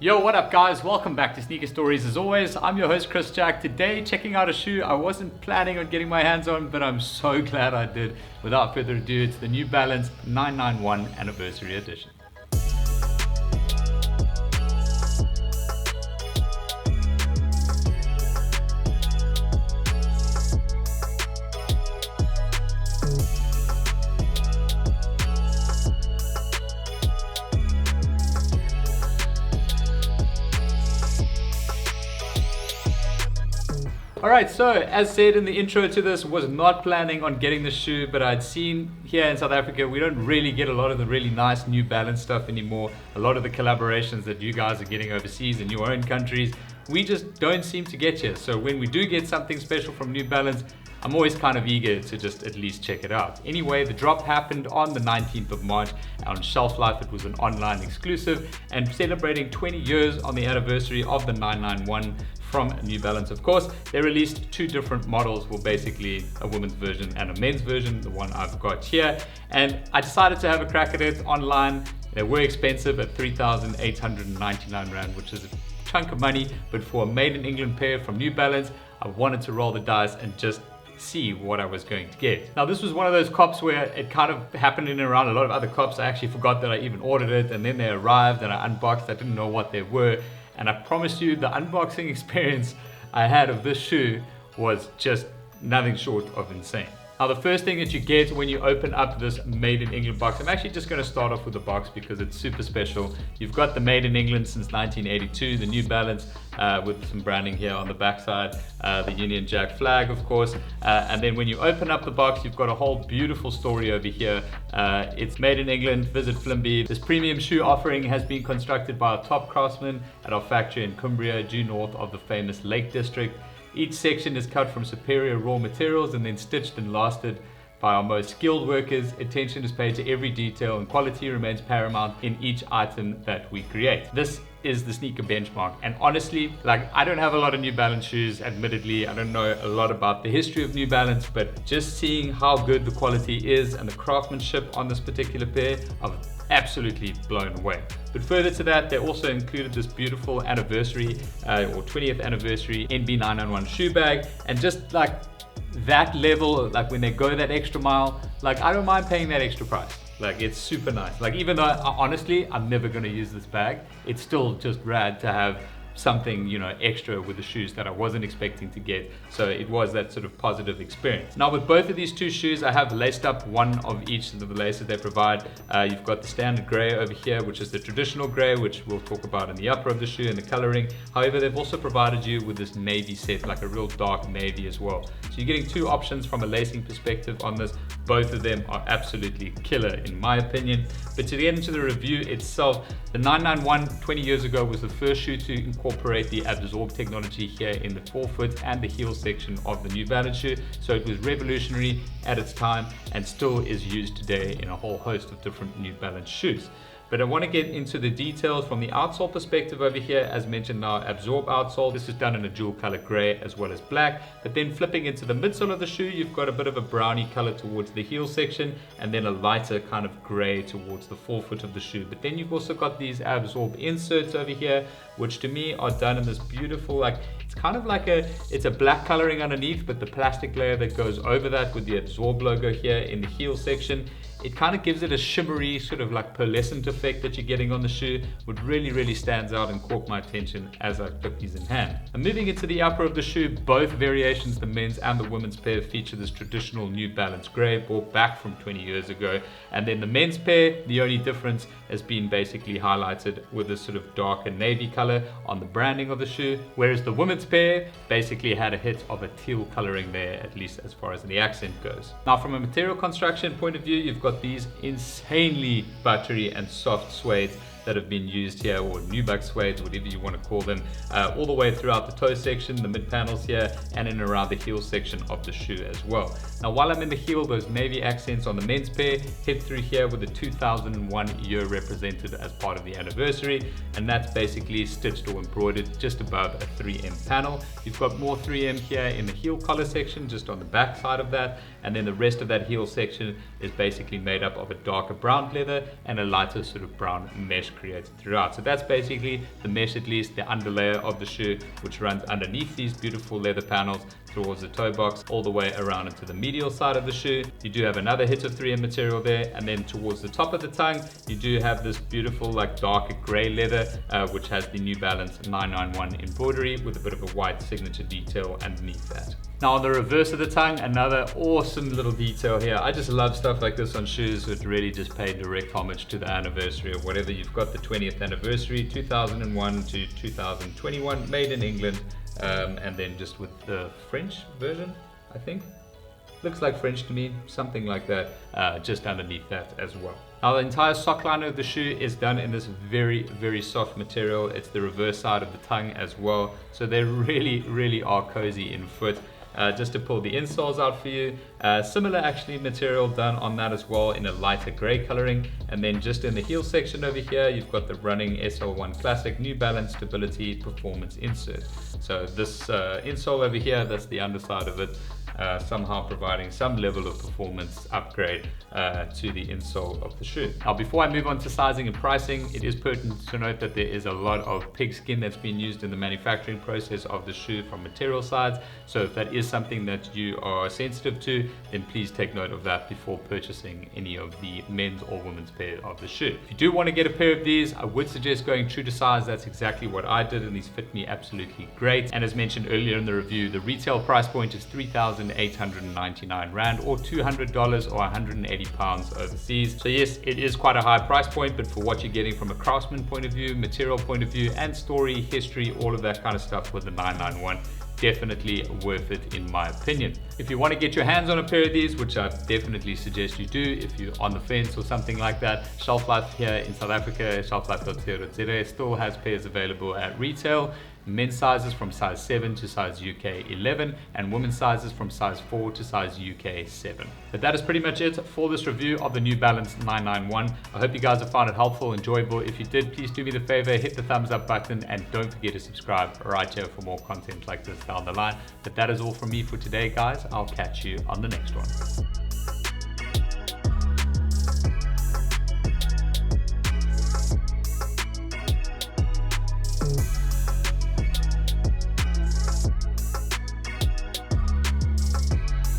Yo, what up guys? Welcome back to Sneaker Stories. As always, I'm your host Chris Jack. Today, checking out a shoe I wasn't planning on getting my hands on, but I'm so glad I did. Without further ado, it's the New Balance 991 Anniversary Edition. Alright, so as said in the intro to this, was not planning on getting the shoe, but I'd seen here in South Africa, we don't really get a lot of the really nice New Balance stuff anymore. A lot of the collaborations that you guys are getting overseas in your own countries, we just don't seem to get here. So when we do get something special from New Balance, I'm always kind of eager to just at least check it out. Anyway, the drop happened on the 19th of March. On Shelf Life, it was an online exclusive, and celebrating 20 years on the anniversary of the 991 from New Balance, of course, they released two different models, well basically a women's version and a men's version, the one I've got here. And I decided to have a crack at it online. They were expensive at 3,899 Rand, which is a chunk of money, but for a made in England pair from New Balance, I wanted to roll the dice and just see what I was going to get. Now this was one of those cops where it kind of happened in and around a lot of other cops. I actually forgot that I even ordered it, and then they arrived and I unboxed. I didn't know what they were. And I promise you, the unboxing experience I had of this shoe was just nothing short of insane. Now the first thing that you get when you open up this Made in England box, I'm actually just going to start off with the box because it's super special. You've got the Made in England since 1982, the New Balance with some branding here on the backside, the Union Jack flag of course, and then when you open up the box you've got a whole beautiful story over here. It's made in England, visit Flimby. This premium shoe offering has been constructed by our top craftsmen at our factory in Cumbria, due north of the famous Lake District. Each section is cut from superior raw materials and then stitched and lasted by our most skilled workers. Attention is paid to every detail and quality remains paramount in each item that we create. This is the sneaker benchmark, and honestly, like, I don't have a lot of New Balance shoes, admittedly. I don't know a lot about the history of New Balance, but just seeing how good the quality is and the craftsmanship on this particular pair, I've absolutely blown away. But further to that, they also included this beautiful anniversary or 20th anniversary NB991 shoe bag, and just like that level, like when they go that extra mile, like I don't mind paying that extra price. Like it's super nice. Like even though honestly I'm never going to use this bag, it's still just rad to have something, you know, extra with the shoes that I wasn't expecting to get. So it was that sort of positive experience. Now with both of these two shoes, I have laced up one of each of the laces they provide. You've got the standard gray over here, which is the traditional gray, which we'll talk about in the upper of the shoe and the coloring. However, they've also provided you with this navy set, like a real dark navy as well. So you're getting two options from a lacing perspective on this. Both of them are absolutely killer in my opinion. But to get into the review itself, the 991 20 years ago was the first shoe to incorporate the absorb technology here in the forefoot and the heel section of the New Balance shoe. So it was revolutionary at its time and still is used today in a whole host of different New Balance shoes. But I want to get into the details from the outsole perspective over here. As mentioned now, absorb outsole. This is done in a dual color gray as well as black. But then flipping into the midsole of the shoe, you've got a bit of a brownie color towards the heel section and then a lighter kind of gray towards the forefoot of the shoe. But then you've also got these absorb inserts over here, which to me are done in this beautiful, like, it's kind of like it's a black coloring underneath, but the plastic layer that goes over that with the absorb logo here in the heel section, it kind of gives it a shimmery sort of like pearlescent effect that you're getting on the shoe, which really stands out and caught my attention as I took these in hand. And moving into the upper of the shoe, both variations, the men's and the women's pair, feature this traditional New Balance gray brought back from 20 years ago. And then the men's pair, the only difference has been basically highlighted with this sort of darker navy color on the branding of the shoe, whereas the women's pair basically had a hit of a teal coloring there, at least as far as the accent goes. Now from a material construction point of view, you've got these insanely buttery and soft suede that have been used here, or nubuck suede, whatever you want to call them, all the way throughout the toe section, the mid panels here, and in and around the heel section of the shoe as well. Now while I'm in the heel, those navy accents on the men's pair hit through here with the 2001 year represented as part of the anniversary, and that's basically stitched or embroidered just above a 3M panel. You've got more 3M here in the heel collar section, just on the back side of that, and then the rest of that heel section is basically made up of a darker brown leather and a lighter sort of brown mesh created throughout. So that's basically the mesh, at least the underlayer of the shoe, which runs underneath these beautiful leather panels towards the toe box all the way around into the medial side of the shoe. You do have another hit of 3M material there, and then towards the top of the tongue you do have this beautiful like darker gray leather which has the New Balance 991 embroidery with a bit of a white signature detail underneath that. Now on the reverse of the tongue, another awesome little detail here. I just love stuff like this on shoes, so it really just paid direct homage to the anniversary of whatever you've got, the 20th anniversary, 2001 to 2021, made in England. And then just with the French version, I think. Looks like French to me, something like that, just underneath that as well. Now the entire sock liner of the shoe is done in this very, very soft material. It's the reverse side of the tongue as well. So they really, really are cozy in foot. Just to pull the insoles out for you, similar actually material done on that as well in a lighter gray coloring. And then just in the heel section over here, you've got the running SL1 Classic New Balance Stability Performance insert. So this insole over here, that's the underside of it, somehow providing some level of performance upgrade to the insole of the shoe. Now before I move on to sizing and pricing, it is pertinent to note that there is a lot of pig skin that's been used in the manufacturing process of the shoe from material sides. So if that is something that you are sensitive to, then please take note of that before purchasing any of the men's or women's pair of the shoe. If you do want to get a pair of these, I would suggest going true to size. That's exactly what I did, and these fit me absolutely great. And as mentioned earlier in the review, the retail price point is 3,899 Rand or $200 or 180 pounds overseas. So yes, it is quite a high price point, but for what you're getting from a craftsman point of view, material point of view, and story, history, all of that kind of stuff with the 991, definitely worth it in my opinion. If you want to get your hands on a pair of these, which I definitely suggest you do if you're on the fence or something like that, Shelf Life here in South Africa, shelflife.co.za, still has pairs available at retail. Men's sizes from size 7 to size UK 11 and women's sizes from size 4 to size UK 7. But that is pretty much it for this review of the New Balance 991. I hope you guys have found it helpful, enjoyable. If you did, please do me the favor, hit the thumbs up button and don't forget to subscribe right here for more content like this down the line. But that is all from me for today, guys. I'll catch you on the next one.